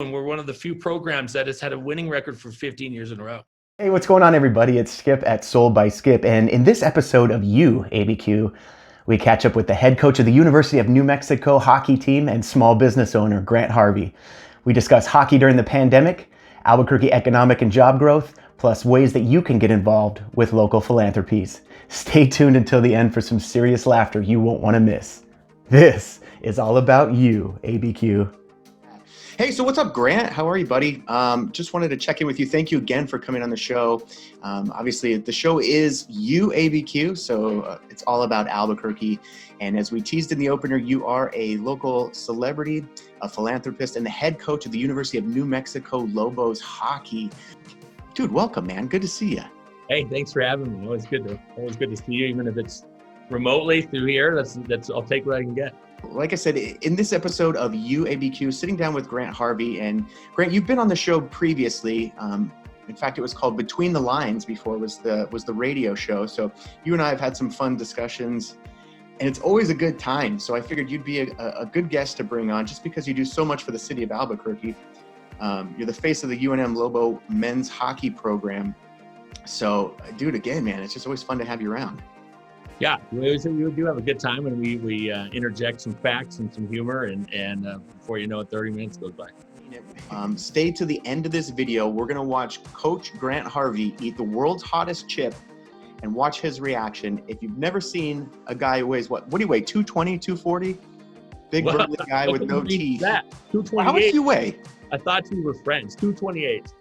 And we're one of the few programs that has had a winning record for 15 years in a row. Hey, what's going on, everybody? It's Skip at Sold by Skip, and in this episode of ABQ, we catch up with the head coach of the University of New Mexico hockey team and small business owner, Grant Harvey. We discuss hockey during the pandemic, Albuquerque economic and job growth, plus ways that you can get involved with local philanthropies. Stay tuned until the end for some serious laughter you won't want to miss. This is all about you, ABQ. Hey, so what's up, Grant? How are you, buddy? Just wanted to check in with you. Thank you again for coming on the show. Obviously, the show is UABQ, so it's all about Albuquerque. And as we teased in the opener, you are a local celebrity, a philanthropist, and the head coach of the University of New Mexico Lobos Hockey. Dude, welcome, man. Good to see you. Hey, thanks for having me. Always good to see you, even if it's remotely through here. That's I'll take what I can get. Like I said, in this episode of UABQ, sitting down with Grant Harvey. And Grant, you've been on the show previously. In fact, it was called Between the Lines before it was the radio show. So you and I have had some fun discussions, and it's always a good time. So I figured you'd be a good guest to bring on just because you do so much for the city of Albuquerque. You're the face of the UNM Lobo men's hockey program. So dude, again, man, it's just always fun to have you around. Yeah, we do have a good time, and we interject some facts and some humor, and before you know it, 30 minutes goes by. Stay to the end of this video. We're going to watch Coach Grant Harvey eat the world's hottest chip and watch his reaction. If you've never seen a guy who weighs, what do you weigh, 220, 240? Big burly guy with no teeth. 228. How much do you weigh? I thought you were friends. 228.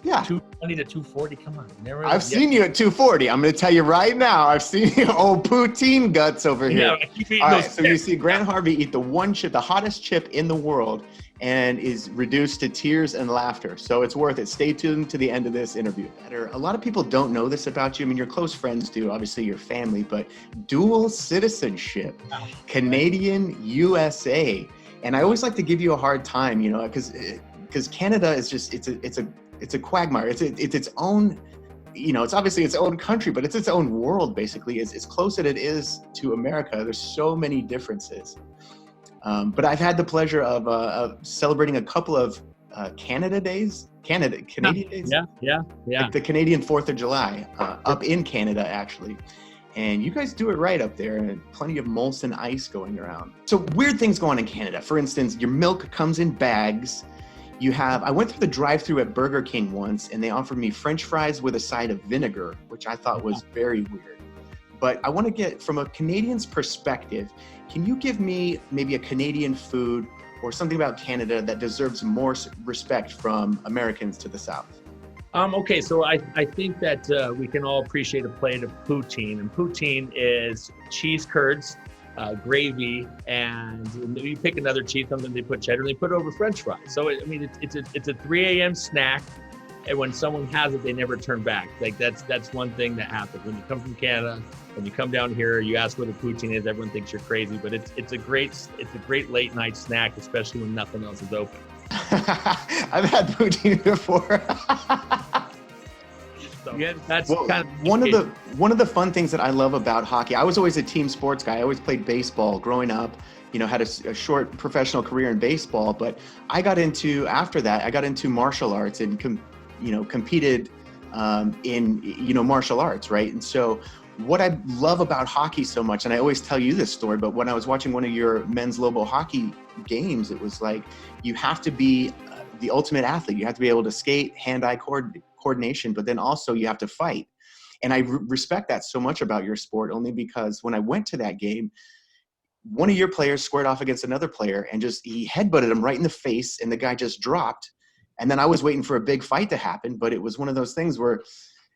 Yeah. 220 to 240, come on. I've seen you at 240. I'm going to tell you right now. I've seen you, old poutine guts over here. Yeah, all right, so you see Grant Harvey eat the one chip, the hottest chip in the world, and is reduced to tears and laughter. So it's worth it. Stay tuned to the end of this interview. A lot of people don't know this about you. I mean, your close friends do, obviously your family, but dual citizenship, Canadian, USA. And I always like to give you a hard time, you know, because Canada is just, it's a quagmire. It's its own, you know, it's obviously its own country, but it's its own world, basically. As close as it is to America, there's so many differences. But I've had the pleasure of celebrating a couple of Canadian days. Yeah. Like the Canadian 4th of July up in Canada, actually. And you guys do it right up there, and plenty of Molson Ice going around. So weird things go on in Canada. For instance, your milk comes in bags. I went through the drive-thru at Burger King once, and they offered me French fries with a side of vinegar, which I thought was very weird. But I want to get, from a Canadian's perspective, can you give me maybe a Canadian food or something about Canada that deserves more respect from Americans to the South? Okay, so I think that we can all appreciate a plate of poutine, and poutine is cheese curds, gravy, and you pick another cheese, something they put cheddar, and they put over French fries. So it's a 3 a.m. snack, and when someone has it, they never turn back. Like that's one thing that happens when you come from Canada. When you come down here, you ask what a poutine is. Everyone thinks you're crazy, but it's a great late night snack, especially when nothing else is open. I've had poutine before. So, yeah, that's kind of one of the fun things that I love about hockey. I was always a team sports guy. I always played baseball growing up. You know, had a short professional career in baseball, but after that I got into martial arts and competed in martial arts, right? And so what I love about hockey so much, and I always tell you this story, but when I was watching one of your men's Lobo hockey games, it was like you have to be the ultimate athlete. You have to be able to skate, hand-eye coordination, but then also you have to fight. And I respect that so much about your sport, only because when I went to that game, one of your players squared off against another player and he headbutted him right in the face, and the guy just dropped. And then I was waiting for a big fight to happen, but it was one of those things where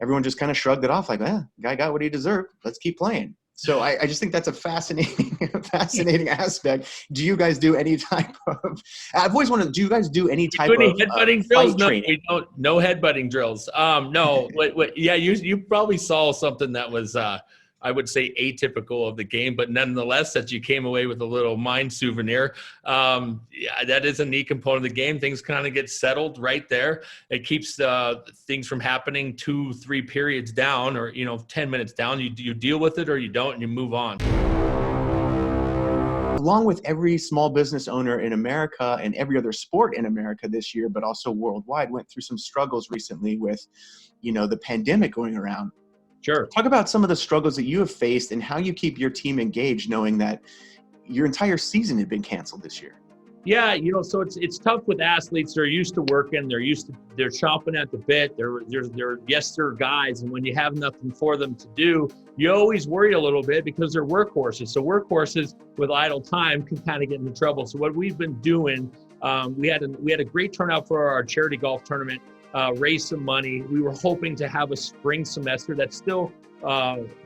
everyone just kind of shrugged it off like, guy got what he deserved. Let's keep playing. So I just think that's a fascinating aspect. Do you guys do any type of, I've always wondered, do you guys do any type of headbutting drills? No, training? we don't. No headbutting drills. No, yeah, you probably saw something that was, I would say, atypical of the game, but nonetheless, that you came away with a little mind souvenir. Yeah, that is a neat component of the game. Things kind of get settled right there. It keeps things from happening 2-3 periods down, or 10 minutes down. You deal with it or you don't, and you move on. along with every small business owner in America and every other sport in America this year, but also worldwide, went through some struggles recently with, the pandemic going around. Sure. Talk about some of the struggles that you have faced and how you keep your team engaged, knowing that your entire season had been canceled this year. Yeah, so it's tough with athletes. They're used to working. They're chomping at the bit. They're yes sir guys, and when you have nothing for them to do, you always worry a little bit because they're workhorses. So workhorses with idle time can kind of get into trouble. So what we've been doing, we had a great turnout for our charity golf tournament. Raise some money. We were hoping to have a spring semester. That's still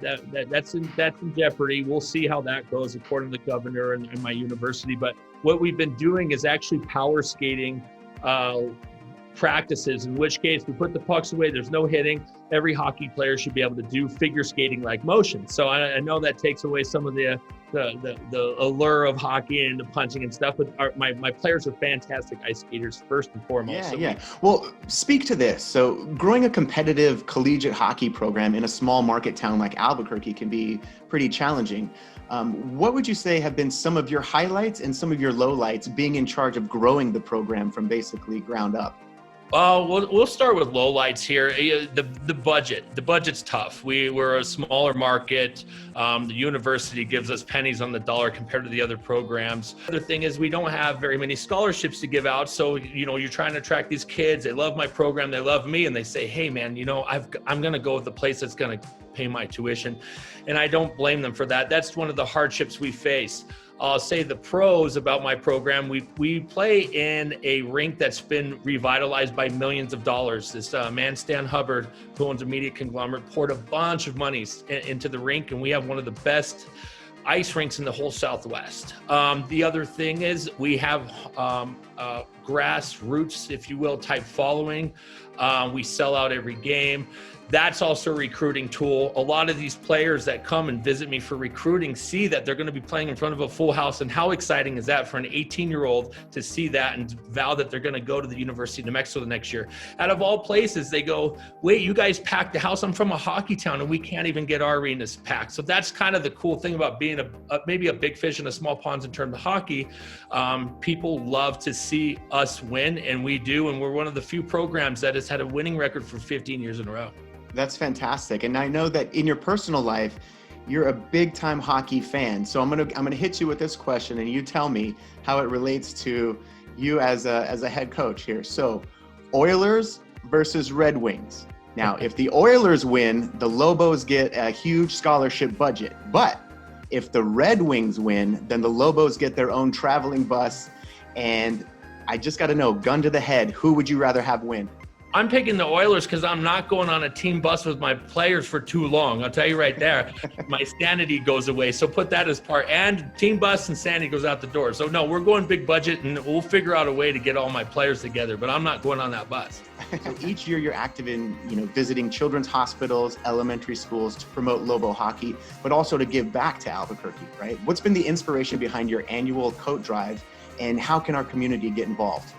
that's in jeopardy. We'll see how that goes according to the governor and my university. But what we've been doing is actually power skating practices, in which case we put the pucks away. There's no hitting. Every hockey player should be able to do figure skating like motion. So I know that takes away some of the allure of hockey and the punching and stuff, but my players are fantastic ice skaters first and foremost. Well, speak to this. So growing a competitive collegiate hockey program in a small market town like Albuquerque can be pretty challenging. What would you say have been some of your highlights and some of your lowlights being in charge of growing the program from basically ground up? We'll start with lowlights here. The budget's tough. We're a smaller market. The university gives us pennies on the dollar compared to the other programs. The other thing is we don't have very many scholarships to give out. So, you're trying to attract these kids. They love my program. They love me. And they say, hey man, I'm going to go with the place that's going to pay my tuition. And I don't blame them for that. That's one of the hardships we face. I'll say the pros about my program. We play in a rink that's been revitalized by millions of dollars. This man, Stan Hubbard, who owns a media conglomerate, poured a bunch of money into the rink, and we have one of the best ice rinks in the whole Southwest. The other thing is we have grassroots, if you will, type following. We sell out every game. That's also a recruiting tool. A lot of these players that come and visit me for recruiting see that they're going to be playing in front of a full house. And how exciting is that for an 18-year-old to see that and vow that they're going to go to the University of New Mexico the next year? Out of all places, they go, wait, you guys packed the house. I'm from a hockey town and we can't even get our arenas packed. So that's kind of the cool thing about being maybe a big fish in a small pond in terms of hockey. People love to see us win, and we do. And we're one of the few programs that has had a winning record for 15 years in a row. That's fantastic. And I know that in your personal life, you're a big time hockey fan. So I'm gonna hit you with this question, and you tell me how it relates to you as a head coach here. So Oilers versus Red Wings. Now, if the Oilers win, the Lobos get a huge scholarship budget. But if the Red Wings win, then the Lobos get their own traveling bus. And I just got to know, gun to the head, who would you rather have win? I'm picking the Oilers because I'm not going on a team bus with my players for too long. I'll tell you right there, my sanity goes away. So put that as part, and team bus and sanity goes out the door. So no, we're going big budget, and we'll figure out a way to get all my players together, but I'm not going on that bus. So each year you're active in, visiting children's hospitals, elementary schools to promote Lobo hockey, but also to give back to Albuquerque, right? What's been the inspiration behind your annual coat drive, and how can our community get involved?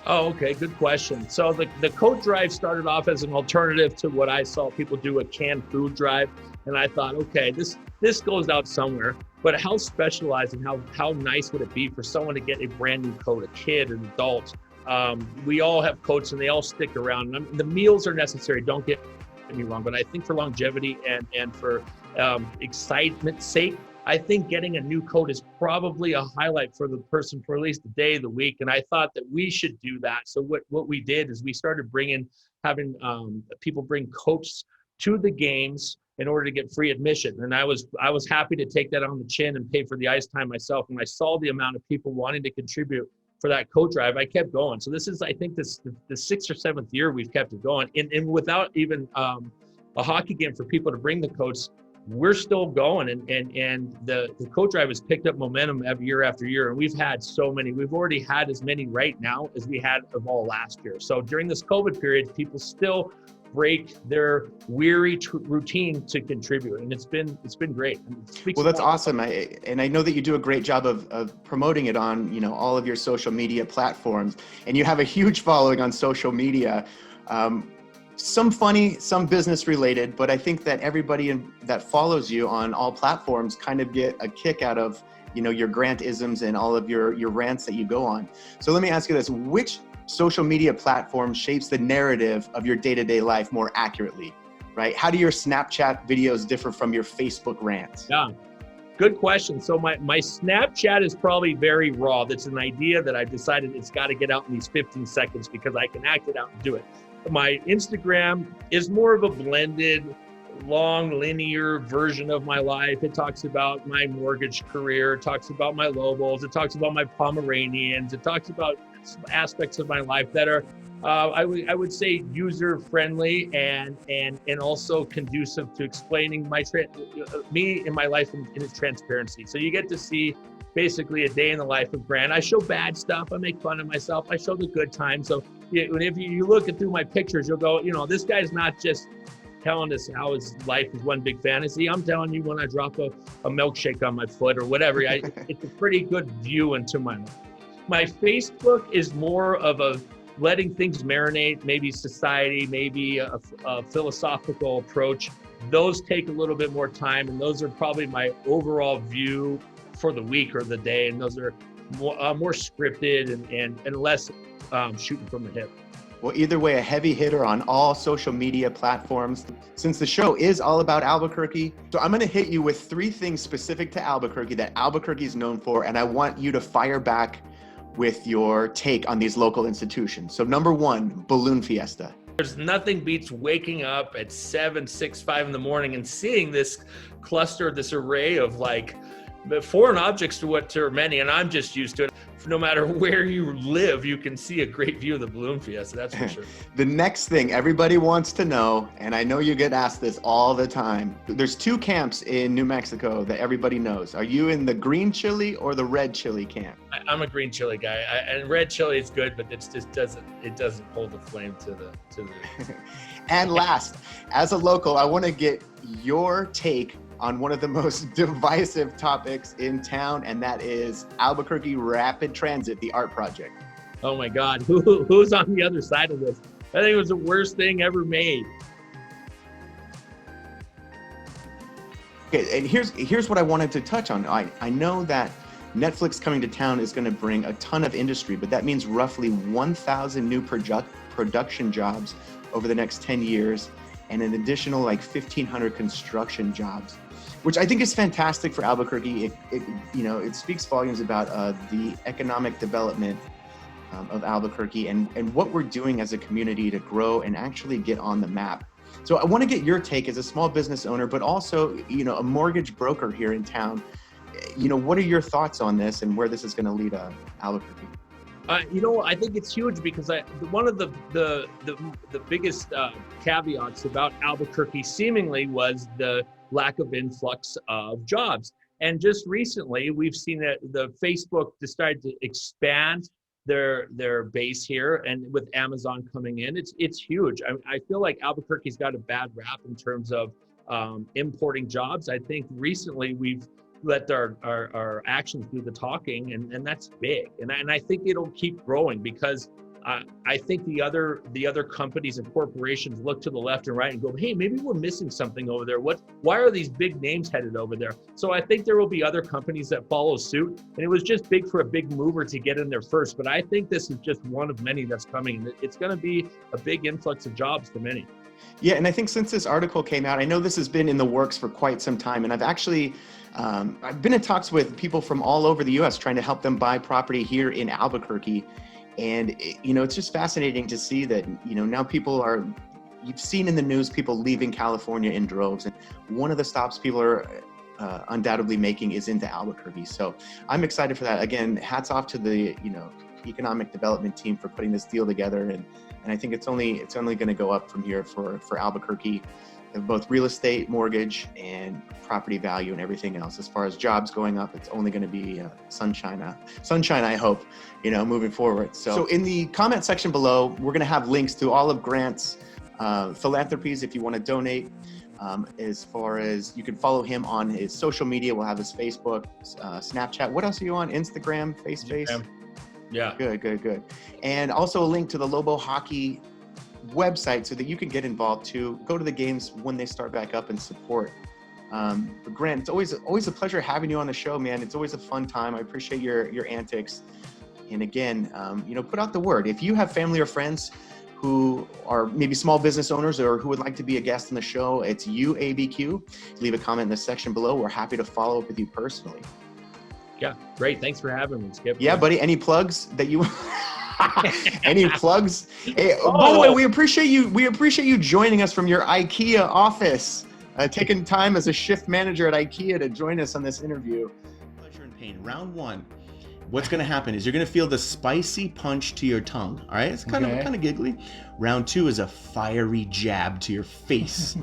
Oh, okay. Good question. So the coat drive started off as an alternative to what I saw people do, a canned food drive. And I thought, okay, this goes out somewhere, but how specialized and how nice would it be for someone to get a brand new coat, a kid, an adult? We all have coats and they all stick around. The meals are necessary. Don't get me wrong, but I think for longevity and for excitement's sake, I think getting a new coat is probably a highlight for the person for at least the day of the week. And I thought that we should do that. So what we did is we started having people bring coats to the games in order to get free admission. And I was happy to take that on the chin and pay for the ice time myself. And I saw the amount of people wanting to contribute for that coat drive. I kept going. So this is, I think, the 6th or 7th year we've kept it going. And without even a hockey game for people to bring the coats, we're still going, and the coat drive has picked up momentum every year after year, and we've had so many. We've already had as many right now as we had of all last year. So during this COVID period, people still break their weary routine to contribute, and it's been great. Well, that's awesome. I know that you do a great job of promoting it on all of your social media platforms, and you have a huge following on social media. Some funny, some business related, but I think that everybody that follows you on all platforms kind of get a kick out of your Grant-isms and all of your rants that you go on. So let me ask you this, which social media platform shapes the narrative of your day-to-day life more accurately, right? How do your Snapchat videos differ from your Facebook rants? Yeah, good question. So my Snapchat is probably very raw. That's an idea that I've decided it's got to get out in these 15 seconds because I can act it out and do it. My Instagram is more of a blended, long, linear version of my life. It talks about my mortgage career. It talks about my Lobos. It talks about my Pomeranians. It talks about aspects of my life that are, I would say, user friendly and also conducive to explaining me in my life in its transparency. So you get to see basically a day in the life of Grant. I show bad stuff. I make fun of myself. I show the good times. So if you look through my pictures, you'll go, this guy's not just telling us how his life is one big fantasy. I'm telling you when I drop a milkshake on my foot or whatever. It's a pretty good view into my life. My Facebook is more of a letting things marinate, maybe society, maybe a philosophical approach. Those take a little bit more time, and those are probably my overall view for the week or the day, and those are more scripted and less shooting from the hip. Well, either way, a heavy hitter on all social media platforms. Since the show is all about Albuquerque, so I'm going to hit you with 3 things specific to Albuquerque that Albuquerque is known for, and I want you to fire back with your take on these local institutions. So number 1, Balloon Fiesta. There's nothing beats waking up at 7, 6, 5 in the morning and seeing this cluster, this array of foreign objects to many, and I'm just used to it. No matter where you live, you can see a great view of the Balloon Fiesta, that's for sure. The next thing everybody wants to know, and I know you get asked this all the time, there's 2 camps in New Mexico that everybody knows. Are you in the green chili or the red chili camp? I'm a green chili guy, and red chili is good, but it just doesn't hold the flame to the. And last, as a local, I want to get your take on one of the most divisive topics in town, and that is Albuquerque Rapid Transit, the art project. Oh my God, who's on the other side of this? I think it was the worst thing ever made. Okay, and here's what I wanted to touch on. I know that Netflix coming to town is going to bring a ton of industry, but that means roughly 1,000 new production jobs over the next 10 years, and an additional 1,500 construction jobs, which I think is fantastic for Albuquerque. It speaks volumes about the economic development of Albuquerque and what we're doing as a community to grow and actually get on the map. So I want to get your take as a small business owner, but also, a mortgage broker here in town. What are your thoughts on this and where this is going to lead Albuquerque? I think it's huge because one of the biggest caveats about Albuquerque seemingly was the lack of influx of jobs. And just recently, we've seen that the Facebook decided to expand their base here, and with Amazon coming in, it's huge. I feel like Albuquerque's got a bad rap in terms of importing jobs. I think recently we've let our actions do the talking, and that's big. And I think it'll keep growing because I think the other companies and corporations look to the left and right and go, hey, maybe we're missing something over there. Why are these big names headed over there? So I think there will be other companies that follow suit. And it was just big for a big mover to get in there first. But I think this is just one of many that's coming. It's going to be a big influx of jobs for many. Yeah, and I think since this article came out, I know this has been in the works for quite some time, and I've actually I've been in talks with people from all over the U.S. trying to help them buy property here in Albuquerque. And, it's just fascinating to see that, now you've seen in the news people leaving California in droves. And one of the stops people are undoubtedly making is into Albuquerque. So I'm excited for that. Again, hats off to the, economic development team for putting this deal together. And I think it's only going to go up from here for Albuquerque, both real estate, mortgage, and property value and everything else. As far as jobs going up, it's only going to be sunshine, I hope, moving forward. So in the comment section below, we're going to have links to all of Grant's philanthropies if you want to donate. As far as you can follow him on his social media, we'll have his Facebook, Snapchat. What else are you on? Instagram, Face? Yeah. Good. And also a link to the Lobo Hockey website so that you can get involved too. Go to the games when they start back up and support But Grant, it's always a pleasure having you on the show, man. It's always a fun time. I appreciate your antics. And again, put out the word. If you have family or friends who are maybe small business owners or who would like to be a guest on the show, it's UABQ. Leave a comment in the section below. We're happy to follow up with you personally. Yeah, great. Thanks for having me, Skip. Yeah, buddy. Any plugs that you? Any plugs? Hey, by the way, we appreciate you. We appreciate you joining us from your IKEA office, taking time as a shift manager at IKEA to join us on this interview. Pleasure and pain. Round one. What's going to happen is you're going to feel the spicy punch to your tongue. All right, it's kind of giggly. Round two is a fiery jab to your face.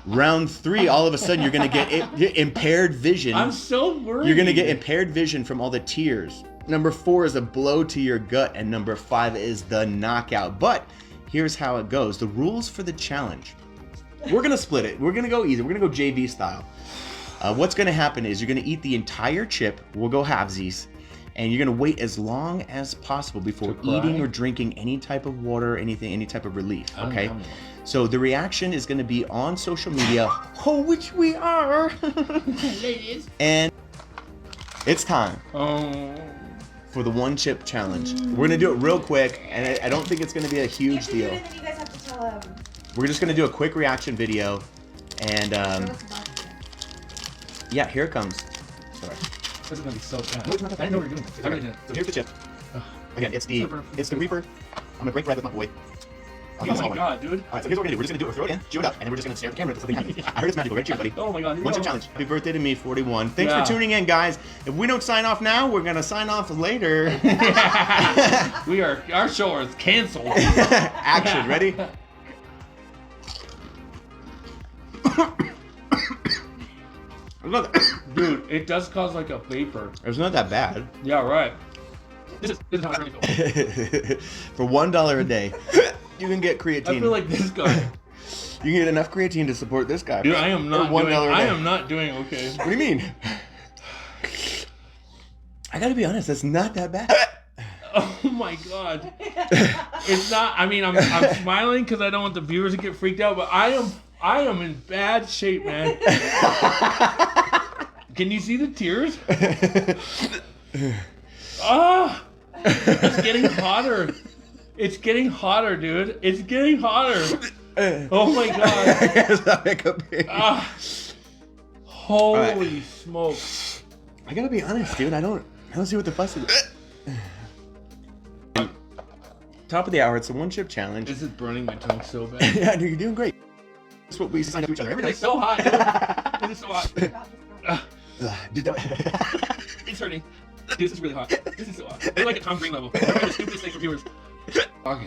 Round three, all of a sudden you're going to get impaired vision. I'm so worried. You're going to get impaired vision from all the tears. Number 4 is a blow to your gut, and number 5 is the knockout. But here's how it goes. The rules for the challenge. We're going to split it. We're going to go easy. We're going to go JV style. What's going to happen is you're going to eat the entire chip. We'll go halvesies. And you're going to wait as long as possible before eating or drinking any type of water, anything, any type of relief, okay? So the reaction is going to be on social media, which we are. And it's time for the one chip challenge. We're going to do it real quick, and I don't think it's going to be a huge deal. And then you guys have to tell We're just going to do a quick reaction video, and yeah, here it comes. Sorry. This is gonna be so bad. No, it's not that bad. I didn't know we were doing this. Okay, so here's the chip. Again, it's the Reaper. I'm gonna break bread with my boy. Oh my god, dude. Alright, so here's what we're gonna do. We're just gonna do it. Throw it in, chew it up, and then we're just gonna stare at the camera until something happens. I heard it's magical. Right? Cheers, buddy. Oh my god. One chip challenge. Happy birthday to me, 41. Thanks for tuning in, guys. If we don't sign off now, we're gonna sign off later. Our show is canceled. Action, ready? Dude, it does cause like a vapor. It's not that bad. Yeah, right. This is how I really feel. For $1 a day, you can get creatine. I feel like this guy. You can get enough creatine to support this guy. Dude, I am not $1 doing. a day. I am not doing okay. What do you mean? I gotta be honest, that's not that bad. Oh my god. It's not. I mean, I'm smiling because I don't want the viewers to get freaked out, but I am in bad shape, man. Can you see the tears? Ah, it's getting hotter. It's getting hotter, dude. It's getting hotter. Oh my god. Ah, holy smokes. I gotta be honest, dude. I don't see what the fuss is. Top of the hour. It's a one chip challenge. This is burning my tongue so bad. Yeah, dude, you're doing great. That's what we sign up to each other every day. It's so hot. Dude. It is so hot. It's hurting. Dude, this is really hot. This is so hot. It's like a Tom Green level. We're the stupidest thing for viewers. Okay.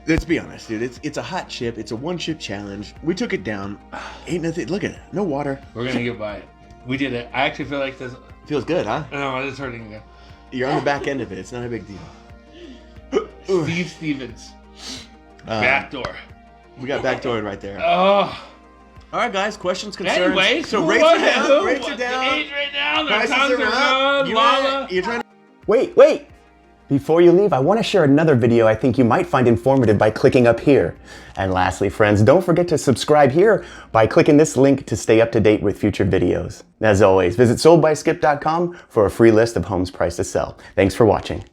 Let's be honest, dude. It's a hot chip. It's a one chip challenge. We took it down. Ain't nothing. Look at it. No water. We're gonna get by it. We did it. I actually feel like this. Feels good, huh? No, it's hurting again. You're on the back end of it. It's not a big deal. Steve Stevens. Backdoor. We got backdoored right there. Oh. All right, guys. Questions, concerns. Anyway, so rates are down. Rates are down. The age right now. The Prices tongues are are up. on. Lala. You're trying to... Wait! Before you leave, I want to share another video I think you might find informative by clicking up here. And lastly, friends, don't forget to subscribe here by clicking this link to stay up to date with future videos. As always, visit soldbyskip.com for a free list of homes priced to sell. Thanks for watching.